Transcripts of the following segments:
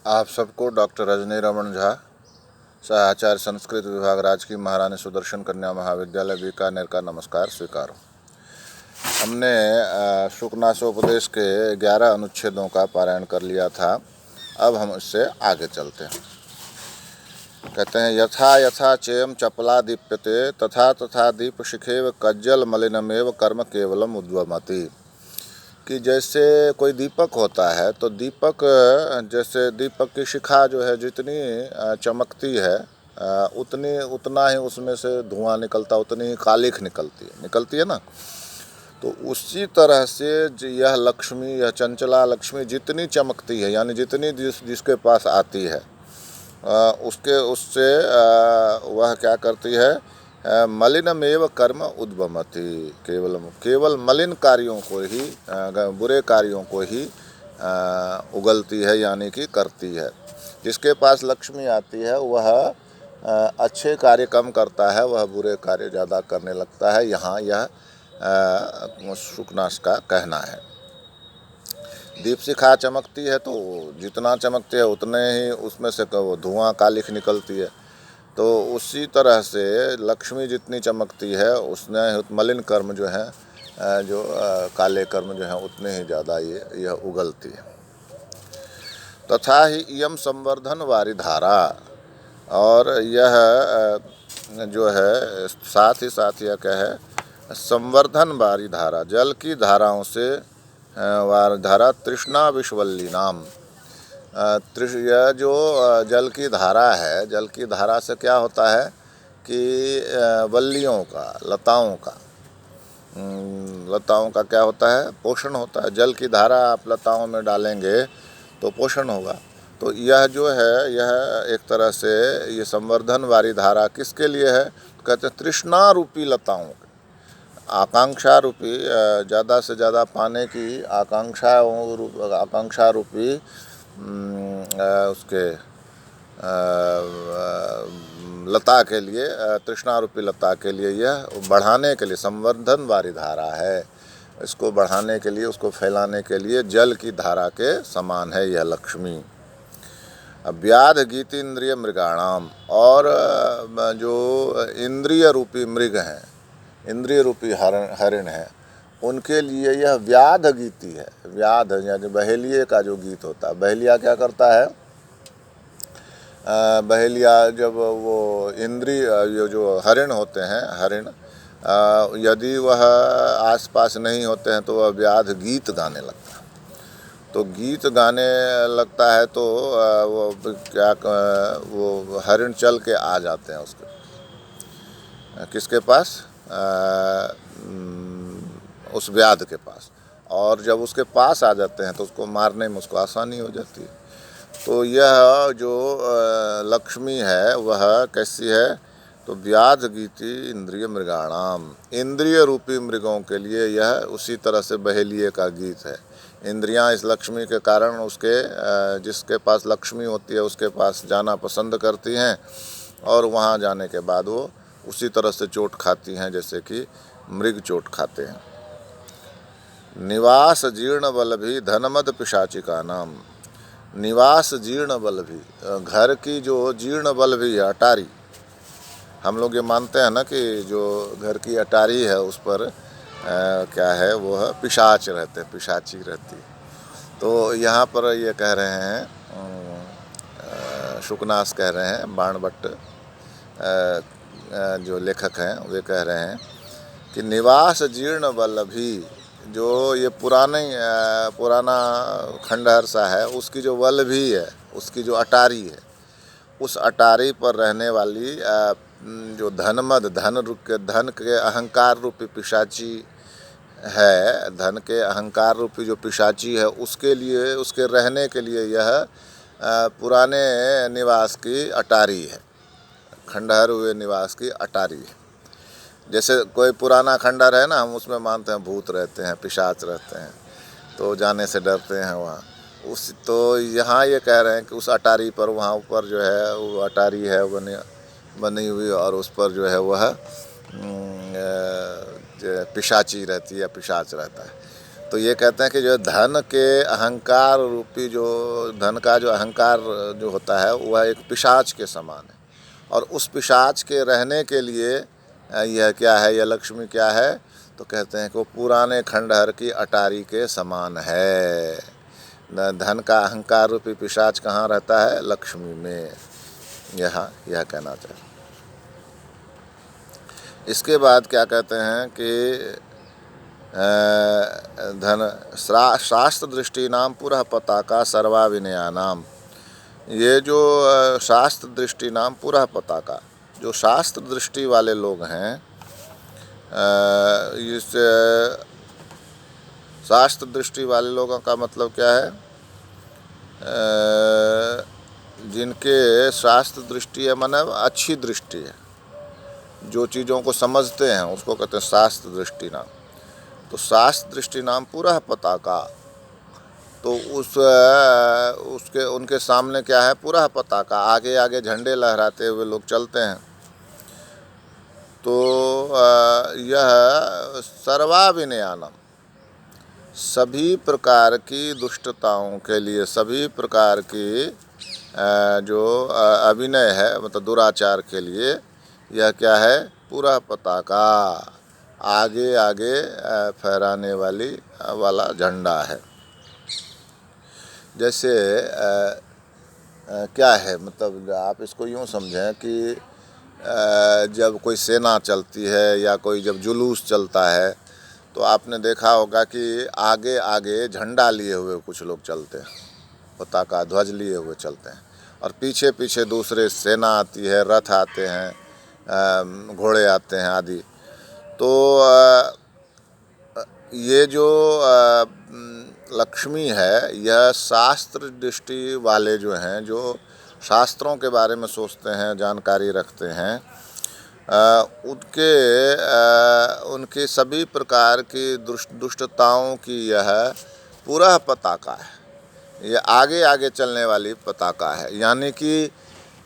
आप सबको डॉक्टर रजनी रमन झा, सहाचार्य संस्कृत विभाग, राजकीय महारानी सुदर्शन कन्या महाविद्यालय बीकानेर का नमस्कार स्वीकारो। हमने शुकनासोपदेश के 11 अनुच्छेदों का पारायण कर लिया था। अब हम इससे आगे चलते हैं। कहते हैं यथा यथा चेयम चपला दीप्यते तथा तथा दीप शिखेव कज्जल मलिनमेव कर्म केवलम उद्वमति। कि जैसे कोई दीपक होता है तो दीपक, जैसे दीपक की शिखा जो है जितनी चमकती है उतना ही उसमें से धुआं निकलता, उतनी ही कालिख निकलती है ना। तो उसी तरह से यह लक्ष्मी, यह चंचला लक्ष्मी जितनी चमकती है, यानी जितनी जिसके पास आती है उससे वह क्या करती है, मलिनमेव कर्म उद्भमति। केवल मलिन कार्यों को ही, बुरे कार्यों को ही उगलती है, यानी कि करती है। जिसके पास लक्ष्मी आती है वह अच्छे कार्य कम करता है, वह बुरे कार्य ज़्यादा करने लगता है। यहाँ यह शुकनास का कहना है। दीप शिखा चमकती है तो जितना चमकती है उतने ही उसमें से वो धुआं कालिख निकलती है। तो उसी तरह से लक्ष्मी जितनी चमकती है उसने मलिन कर्म जो है, जो काले कर्म जो हैं उतने ही ज़्यादा यह उगलती है। तथा ही इयम संवर्धन वारी धारा, और यह जो है साथ ही यह क्या है, संवर्धन वारी धारा, जल की धाराओं से वार धारा तृष्णा विश्वल्ली नाम। यह जो जल की धारा है, जल की धारा से क्या होता है कि वल्लियों का, लताओं का क्या होता है, पोषण होता है। जल की धारा आप लताओं में डालेंगे तो पोषण होगा। तो यह जो है, यह एक तरह से ये संवर्धन वाली धारा किसके लिए है, कहते हैं तृष्णा रूपी लताओं, आकांक्षा रूपी, ज़्यादा से ज़्यादा पाने की आकांक्षा रूपी उसके लता के लिए, तृष्णा रूपी लता के लिए यह बढ़ाने के लिए संवर्धन वाली धारा है। इसको बढ़ाने के लिए, उसको फैलाने के लिए जल की धारा के समान है यह लक्ष्मी। व्याध गीत इंद्रिय मृगाणाम, और जो इंद्रिय रूपी मृग हैं, इंद्रिय रूपी हरिण है, उनके लिए यह व्याध गीति है। व्याध यानी बहेलिए का जो गीत होता है। बहेलिया क्या करता है, बहेलिया जब वो इंद्रिय, ये जो हरिण होते हैं, हरिण यदि वह आसपास नहीं होते हैं तो वह व्याध गीत गाने लगता है। तो गीत गाने लगता है तो वो हरिण चल के आ जाते हैं किसके पास, उस व्याध के पास। और जब उसके पास आ जाते हैं तो उसको मारने में उसको आसानी हो जाती है। तो यह जो लक्ष्मी है वह कैसी है, तो व्याध गीति इंद्रिय मृगाणाम, इंद्रिय रूपी मृगों के लिए यह उसी तरह से बहेलिए का गीत है। इंद्रियां इस लक्ष्मी के कारण उसके, जिसके पास लक्ष्मी होती है उसके पास जाना पसंद करती हैं, और वहाँ जाने के बाद वो उसी तरह से चोट खाती हैं जैसे कि मृग चोट खाते हैं। निवास जीर्ण बल भी धनमद पिशाचिका नाम। निवास जीर्ण बल भी, घर की जो जीर्ण बल भी है, अटारी, हम लोग ये मानते हैं ना कि जो घर की अटारी है उस पर क्या है, वो है पिशाच रहते, पिशाची रहती। तो यहाँ पर ये कह रहे हैं, शुकनास कह रहे हैं, बाणभट्ट जो लेखक हैं वे कह रहे हैं कि निवास जीर्ण बल भी, जो ये पुराना खंडहर सा है, उसकी जो वल भी है, उसकी जो अटारी है, उस अटारी पर रहने वाली जो धन के अहंकार रूपी पिशाची है, धन के अहंकार रूपी जो पिशाची है, उसके लिए, उसके रहने के लिए यह पुराने निवास की अटारी है, खंडहर हुए निवास की अटारी है। जैसे कोई पुराना खंडहर है ना, हम उसमें मानते हैं भूत रहते हैं, पिशाच रहते हैं, तो जाने से डरते हैं वहाँ। तो यहाँ ये कह रहे हैं कि उस अटारी पर, वहाँ ऊपर जो है वो अटारी है बनी हुई, और उस पर जो है वह पिशाची रहती है, पिशाच रहता है। तो ये कहते हैं कि जो धन के अहंकार रूपी जो धन का जो अहंकार जो होता है वह एक पिशाच के समान है, और उस पिशाच के रहने के लिए यह क्या है, यह लक्ष्मी क्या है, तो कहते हैं कि वो पुराने खंडहर की अटारी के समान है। धन का अहंकार रूपी पिशाच कहाँ रहता है? लक्ष्मी में। यह कहना चाहिए। इसके बाद क्या कहते हैं कि शास्त्र दृष्टि नाम पुरः पताका सर्वा विनया नाम। ये जो शास्त्र दृष्टि नाम पुरः पताका, जो शास्त्र दृष्टि वाले लोग हैं, इस शास्त्र दृष्टि वाले लोगों का मतलब क्या है? जिनके शास्त्र दृष्टि है, माने अच्छी दृष्टि है, जो चीज़ों को समझते हैं उसको कहते हैं शास्त्र दृष्टि नाम। तो शास्त्र दृष्टि नाम पुरः पताका, तो उसके उनके सामने क्या है? पुरः पताका, आगे आगे झंडे लहराते हुए लोग चलते हैं। तो यह सर्वा विनयानम, सभी प्रकार की दुष्टताओं के लिए, सभी प्रकार की जो अभिनय है, मतलब दुराचार के लिए यह क्या है? पुरः पताका, आगे आगे फहराने वाला झंडा है। जैसे क्या है, मतलब आप इसको यूँ समझें कि जब कोई सेना चलती है या कोई जब जुलूस चलता है, तो आपने देखा होगा कि आगे आगे झंडा लिए हुए कुछ लोग चलते हैं, पताका ध्वज लिए हुए चलते हैं, और पीछे पीछे दूसरे सेना आती है, रथ आते हैं, घोड़े आते हैं आदि। तो ये जो लक्ष्मी है, यह शास्त्र दृष्टि वाले जो हैं, जो शास्त्रों के बारे में सोचते हैं, जानकारी रखते हैं, उनके सभी प्रकार की दुष्टताओं की यह पुरः पताका है। ये आगे आगे चलने वाली पताका है, यानी कि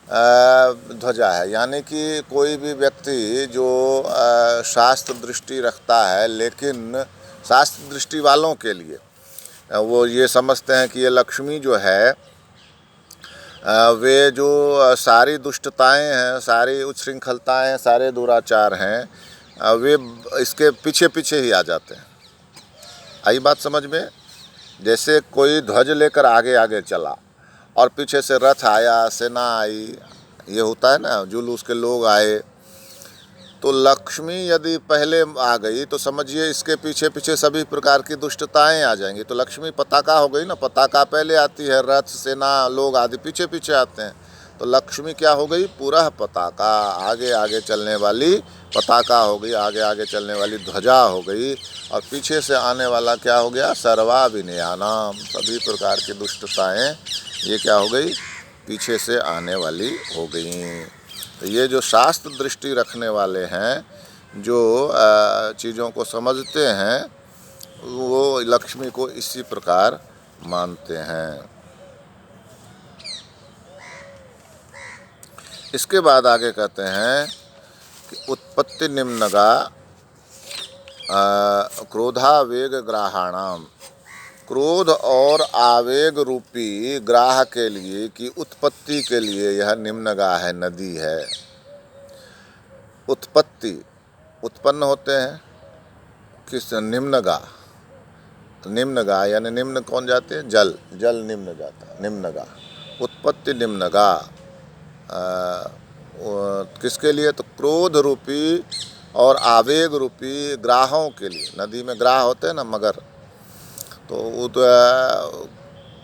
ध्वजा है। यानी कि कोई भी व्यक्ति जो शास्त्र दृष्टि रखता है, लेकिन शास्त्र दृष्टि वालों के लिए वो ये समझते हैं कि ये लक्ष्मी जो है, वे जो सारी दुष्टताएं हैं, सारी उच्छृंखलताएं हैं, सारे दुराचार हैं, वे इसके पीछे पीछे ही आ जाते हैं। आई बात समझ में? जैसे कोई ध्वज लेकर आगे आगे चला और पीछे से रथ आया, सेना आई, ये होता है ना, जुलूस के लोग आए, तो लक्ष्मी यदि पहले आ गई तो समझिए इसके पीछे पीछे सभी प्रकार की दुष्टताएं आ जाएंगी। तो लक्ष्मी पताका हो गई ना, पताका पहले आती है, रथ सेना लोग आदि पीछे पीछे आते हैं। तो लक्ष्मी क्या हो गई? पुरः पताका, आगे आगे चलने वाली पताका हो गई, आगे आगे चलने वाली ध्वजा हो गई। और पीछे से आने वाला क्या हो गया? सर्वा विनयानाम, सभी प्रकार की दुष्टताएं ये क्या हो गई? पीछे से आने वाली हो गई। तो ये जो शास्त्र दृष्टि रखने वाले हैं, जो चीज़ों को समझते हैं, वो लक्ष्मी को इसी प्रकार मानते हैं। इसके बाद आगे कहते हैं कि उत्पत्ति निम्नगा क्रोधावेग ग्राहाणाम, क्रोध और आवेग रूपी ग्राह के लिए, की उत्पत्ति के लिए यह निम्नगा है, नदी है। उत्पत्ति, उत्पन्न होते हैं किस? निम्नगा। तो निम्नगा यानी निम्न कौन जाते हैं? जल, जल निम्न जाता है, निम्नगा। उत्पत्ति निम्नगा किसके लिए? तो क्रोध रूपी और आवेग रूपी ग्राहों के लिए। नदी में ग्राह होते हैं ना, मगर, तो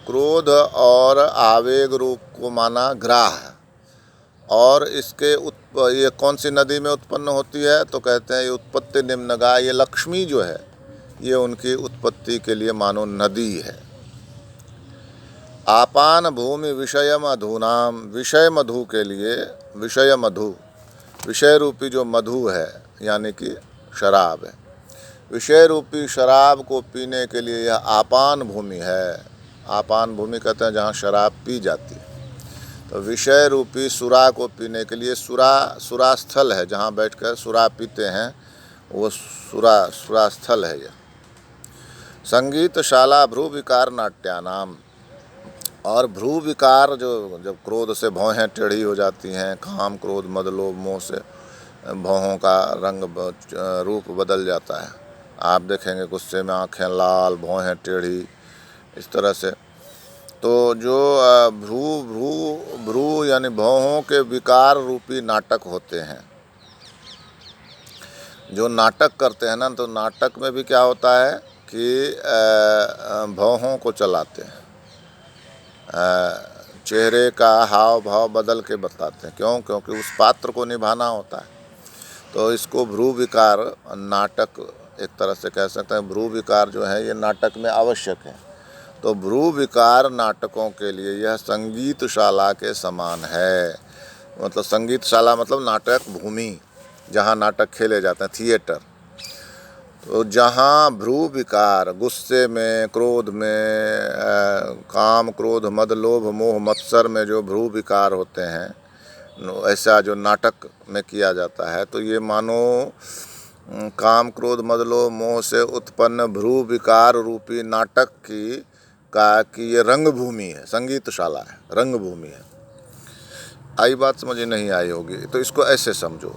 क्रोध और आवेग रूप को माना ग्राह। और इसके ये कौन सी नदी में उत्पन्न होती है? तो कहते हैं ये उत्पत्ति निम्नगा, ये लक्ष्मी जो है, ये उनकी उत्पत्ति के लिए मानो नदी है। आपान भूमि विषय मधुनाम, विषय मधु के लिए, विषय मधु, विषय रूपी जो मधु है, यानी कि शराब है, विषय रूपी शराब को पीने के लिए यह आपान भूमि है। आपान भूमि कहते हैं जहाँ शराब पी जाती है। तो विषय रूपी सुरा को पीने के लिए सुरा स्थल है, जहाँ बैठकर सुरा पीते हैं, वो सुरा स्थल है यह। संगीतशाला भ्रू विकार नाट्यानाम। और भ्रू विकार जो जब क्रोध से भौहें टेढ़ी हो जाती हैं, काम क्रोध मद लोभ मोह से भौहों का रूप बदल जाता है। आप देखेंगे गुस्से में आँखें लाल, भौहें टेढ़ी, इस तरह से। तो जो भ्रू यानी भौहों के विकार रूपी नाटक होते हैं, जो नाटक करते हैं ना, तो नाटक में भी क्या होता है कि भौहों को चलाते हैं, चेहरे का हाव भाव बदल के बताते हैं। क्यों? क्योंकि उस पात्र को निभाना होता है। तो इसको भ्रू विकार नाटक एक तरह से कह सकते हैं। भ्रू विकार जो है ये नाटक में आवश्यक है। तो भ्रू विकार नाटकों के लिए यह संगीतशाला के समान है। मतलब संगीतशाला मतलब नाटक भूमि, जहाँ नाटक खेले जाते हैं, थिएटर। तो जहाँ भ्रू विकार गुस्से में, क्रोध में, काम क्रोध मद लोभ मोह मत्सर में जो भ्रू विकार होते हैं, ऐसा जो नाटक में किया जाता है, तो ये मानो काम क्रोध मद लोभ मोह से उत्पन्न भ्रू विकार रूपी नाटक की ये रंगभूमि है, संगीतशाला है, रंगभूमि है। आई बात समझ नहीं आई होगी। तो इसको ऐसे समझो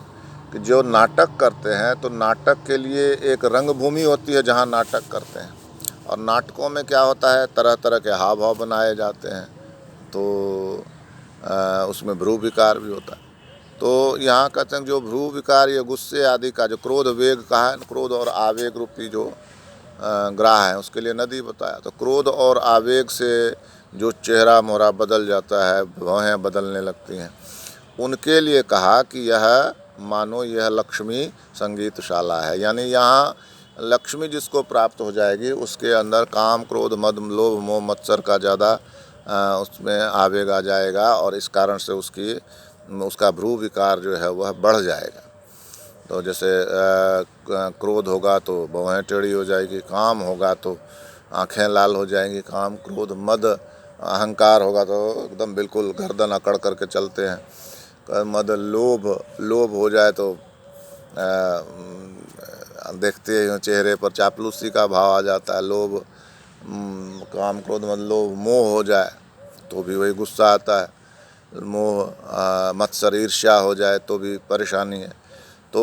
कि जो नाटक करते हैं, तो नाटक के लिए एक रंगभूमि होती है जहाँ नाटक करते हैं। और नाटकों में क्या होता है, तरह तरह के हाव भाव बनाए जाते हैं, तो उसमें भ्रू विकार भी होता है। तो यहाँ कहते हैं जो भ्रू विकार, ये गुस्से आदि का जो क्रोध वेग का है, क्रोध और आवेग रूपी जो ग्राह है, उसके लिए नदी बताया। तो क्रोध और आवेग से जो चेहरा मोहरा बदल जाता है, भौहें बदलने लगती हैं, उनके लिए कहा कि यह मानो यह लक्ष्मी संगीतशाला है। यानी यहाँ लक्ष्मी जिसको प्राप्त हो जाएगी, उसके अंदर काम क्रोध मद लोभ मोह मत्सर का ज़्यादा उसमें आवेग आ जाएगा, और इस कारण से उसका भ्रू विकार जो है वह बढ़ जाएगा। तो जैसे क्रोध होगा तो भौहें टेढ़ी हो जाएगी, काम होगा तो आँखें लाल हो जाएंगी, काम क्रोध मद अहंकार होगा तो एकदम बिल्कुल गर्दन अकड़ करके चलते हैं। मद लोभ हो जाए तो देखते हैं चेहरे पर चापलूसी का भाव आ जाता है। लोभ काम क्रोध मद लोभ मोह हो जाए तो भी वही गुस्सा आता है। मोह मत्सर ईर्ष्या हो जाए तो भी परेशानी है। तो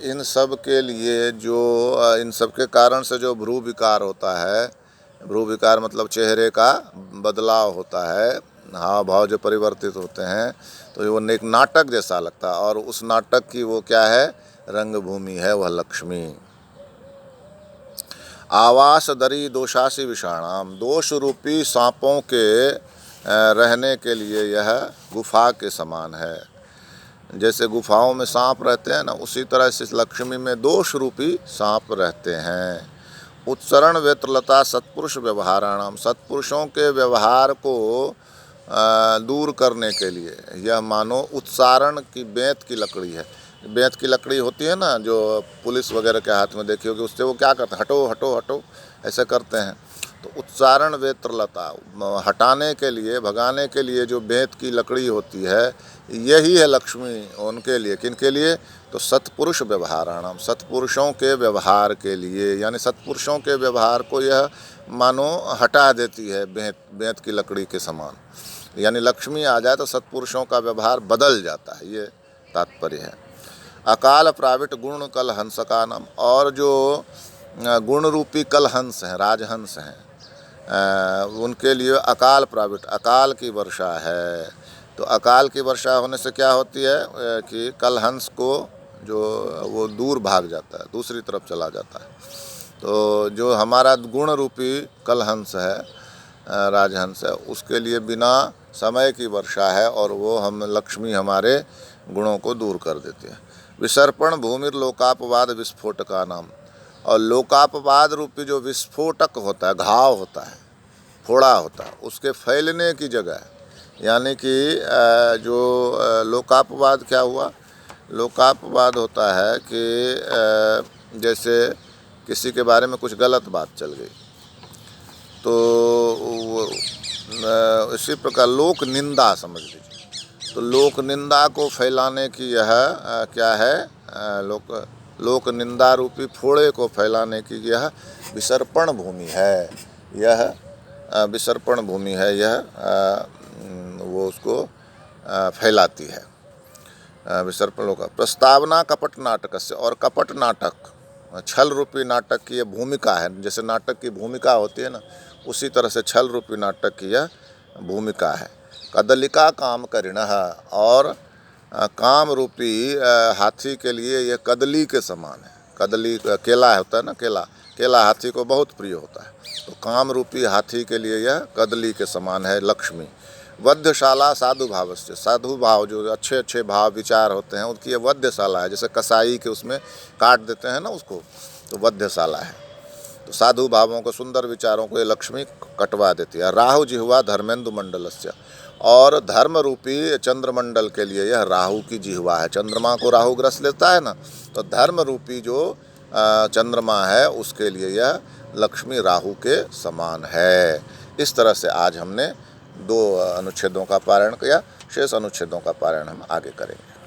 इन सब के लिए इन सब के कारण से जो भ्रू विकार होता है, भ्रू विकार मतलब चेहरे का बदलाव होता है, हाव भाव जो परिवर्तित होते हैं, तो वो एक नाटक जैसा लगता है। और उस नाटक की वो क्या है, रंगभूमि है, वह लक्ष्मी। आवास दरी दोषासी विषाणाम, दोष रूपी सांपों के रहने के लिए यह गुफा के समान है। जैसे गुफाओं में सांप रहते हैं ना, उसी तरह से लक्ष्मी में दोष रूपी सांप रहते हैं। उत्सरण वेत्रलता सत्पुरुष व्यवहाराणाम, सत्पुरुषों के व्यवहार को दूर करने के लिए यह मानो उत्सारण की बेंत की लकड़ी है। बेंत की लकड़ी होती है ना, जो पुलिस वगैरह के हाथ में देखी होगी, उससे वो क्या करते हैं, हटो हटो हटो ऐसे करते हैं। तो उत्सारण वेत्रलता, हटाने के लिए, भगाने के लिए जो बेंत की लकड़ी होती है, यही है लक्ष्मी उनके लिए। किनके लिए? तो सत्पुरुष व्यवहाराणाम, सत्पुरुषों के व्यवहार के लिए। यानी सत्पुरुषों के व्यवहार को यह मानो हटा देती है बेंत की लकड़ी के समान। यानी लक्ष्मी आ जाए तो सत्पुरुषों का व्यवहार बदल जाता है, ये तात्पर्य है। अकाल प्राविट गुण कल हंस का नाम, और जो गुण रूपी कल हंस हैं, राजहंस हैं, उनके लिए अकाल प्राविट, अकाल की वर्षा है। तो अकाल की वर्षा होने से क्या होती है कि कल हंस को जो वो दूर भाग जाता है, दूसरी तरफ चला जाता है। तो जो हमारा गुण रूपी कल हंस है, राजहंस है, उसके लिए बिना समय की वर्षा है, और वो हम लक्ष्मी हमारे गुणों को दूर कर देती है। विसर्पण भूमिर लोकापवाद विस्फोट का नाम, और लोकापवाद रूपी जो विस्फोटक होता है, घाव होता है, फोड़ा होता है, उसके फैलने की जगह है। यानी कि जो लोकापवाद क्या हुआ, लोकापवाद होता है कि जैसे किसी के बारे में कुछ गलत बात चल गई, तो इसी प्रकार लोक निंदा समझ लीजिए। तो लोक निंदा को फैलाने की यह क्या है, लोक निंदा रूपी फोड़े को फैलाने की यह विसर्पण भूमि है, यह विसर्पण भूमि है, यह वो उसको फैलाती है। विसर्पण का प्रस्तावना कपट नाटक से, और कपट नाटक छल रूपी नाटक की यह भूमिका है। जैसे नाटक की भूमिका होती है ना, उसी तरह से छल रूपी नाटक की यह भूमिका है। कदलिका काम करिणः, और काम रूपी हाथी के लिए यह कदली के समान है। कदली केला होता है ना, केला हाथी को बहुत प्रिय होता है, तो काम रूपी हाथी के लिए यह कदली के समान है लक्ष्मी। वध्यशाला साधु भाव से, साधु भाव जो अच्छे अच्छे भाव विचार होते हैं उनकी ये वध्यशाला है। जैसे कसाई के उसमें काट देते हैं ना उसको, तो वध्यशाला है। तो साधु भावों को, सुंदर विचारों को ये लक्ष्मी कटवा देती है। राहु जिह्वा धर्मेंदु मंडलस्य, और धर्म रूपी चंद्रमंडल के लिए यह राहु की जिह्वा है। चंद्रमा को राहु ग्रस लेता है ना, तो धर्म रूपी जो चंद्रमा है उसके लिए यह लक्ष्मी राहु के समान है। इस तरह से आज हमने 2 अनुच्छेदों का पारायण किया। शेष अनुच्छेदों का पारायण हम आगे करेंगे।